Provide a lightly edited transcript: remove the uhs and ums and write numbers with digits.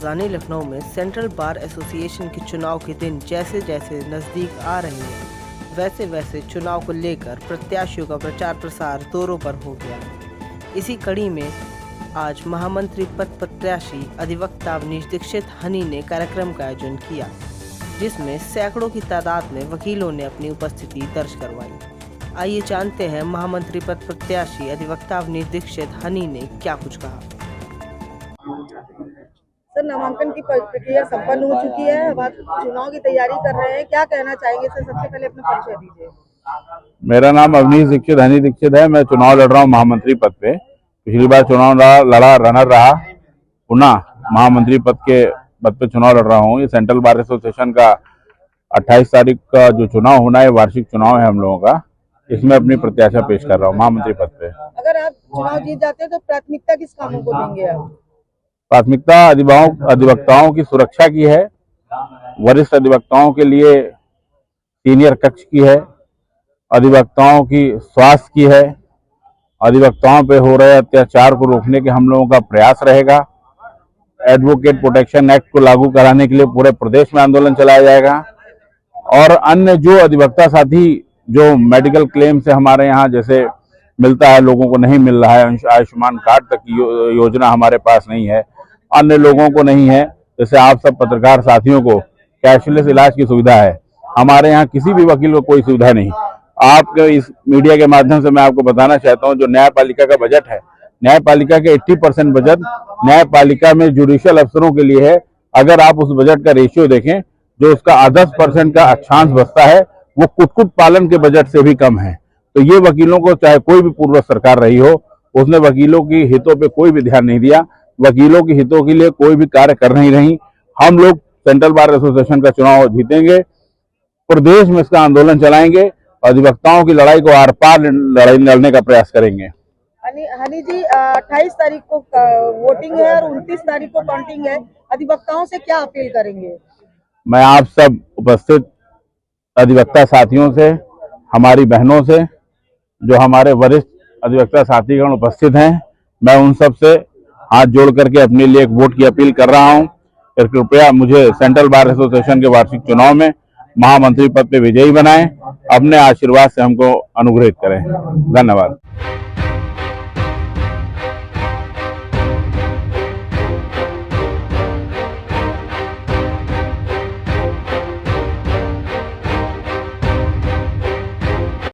राजधानी लखनऊ में central bar association के चुनाव के दिन जैसे जैसे नज़दीक आ रहे हैं, वैसे वैसे चुनाव को लेकर प्रत्याशियों का प्रचार प्रसार जोरों पर हो गया है। इसी कड़ी में आज महामंत्री पद प्रत्याशी अधिवक्ता अवनीश दीक्षित हनी ने कार्यक्रम का आयोजन किया, जिसमें सैकड़ों की तादाद में वकीलों ने अपनी उपस्थिति दर्ज करवाई। आइए जानते हैं महामंत्री पद प्रत्याशी अधिवक्ता अवनीश दीक्षित हनी ने क्या कुछ कहा। सर, नामांकन की प्रक्रिया संपन्न हो चुकी है, अब आप चुनाव की तैयारी कर रहे हैं, क्या कहना चाहेंगे सर? सबसे पहले अपना परिचय दीजिए। मेरा नाम अवनीश दीक्षित हनी दीक्षित है। मैं चुनाव लड़ रहा हूँ महामंत्री पद पे। पिछली बार चुनाव लड़ा, रनर रहा, पुनः महामंत्री पद पे चुनाव लड़ रहा हूँ। ये सेंट्रल बार एसोसिएशन का 28 तारीख का जो चुनाव होना है, वार्षिक चुनाव है हम लोगों का, इसमें अपनी प्रत्याशा पेश कर रहा हूँ महामंत्री पद पे। अगर आप चुनाव जीत जाते हैं तो प्राथमिकता किस कामों को देंगे आप? प्राथमिकता अधिवक्ताओं की सुरक्षा की है, वरिष्ठ अधिवक्ताओं के लिए सीनियर कक्ष की है, अधिवक्ताओं की स्वास्थ्य की है, अधिवक्ताओं पे हो रहे अत्याचार को रोकने के हम लोगों का प्रयास रहेगा। एडवोकेट प्रोटेक्शन एक्ट को लागू कराने के लिए पूरे प्रदेश में आंदोलन चलाया जाएगा। और अन्य जो अधिवक्ता साथी जो मेडिकल क्लेम से हमारे यहाँ जैसे मिलता है, लोगों को नहीं मिल रहा है, आयुष्मान कार्ड तक की योजना हमारे पास नहीं है, अन्य लोगों को नहीं है, जैसे आप सब पत्रकार साथियों को कैशलेस इलाज की सुविधा है, हमारे यहाँ किसी भी वकील को कोई सुविधा नहीं। आपके इस मीडिया के माध्यम से मैं आपको बताना चाहता हूँ, जो न्यायपालिका का बजट है, न्यायपालिका के 80% बजट न्यायपालिका में जुडिशियल अफसरों के लिए है। अगर आप उस बजट का रेशियो देखें, जो उसका 10% का अक्षांश बचता है, वो कुक्कुट पालन के बजट से भी कम है। तो ये वकीलों को, चाहे कोई भी पूर्व सरकार रही हो, उसने वकीलों की हितों पे कोई भी ध्यान नहीं दिया, वकीलों की हितों के लिए कोई भी कार्य कर नहीं रही। हम लोग सेंट्रल बार एसोसिएशन का चुनाव जीतेंगे, प्रदेश में इसका आंदोलन चलाएंगे, अधिवक्ताओं की लड़ाई को आर पार लड़ने का प्रयास करेंगे। हनी जी, 28 तारीख को वोटिंग है और 29 तारीख को काउंटिंग है, अधिवक्ताओं से क्या अपील करेंगे? मैं आप सब उपस्थित अधिवक्ता साथियों से, हमारी बहनों से, जो हमारे वरिष्ठ अधिवक्ता साथीगण उपस्थित हैं, मैं उन सब से हाथ जोड़ करके अपने लिए एक वोट की अपील कर रहा हूं। कृपया मुझे सेंट्रल बार एसोसिएशन के वार्षिक चुनाव में महामंत्री पद पे विजयी बनाएं, अपने आशीर्वाद से हमको अनुग्रहित करें। धन्यवाद।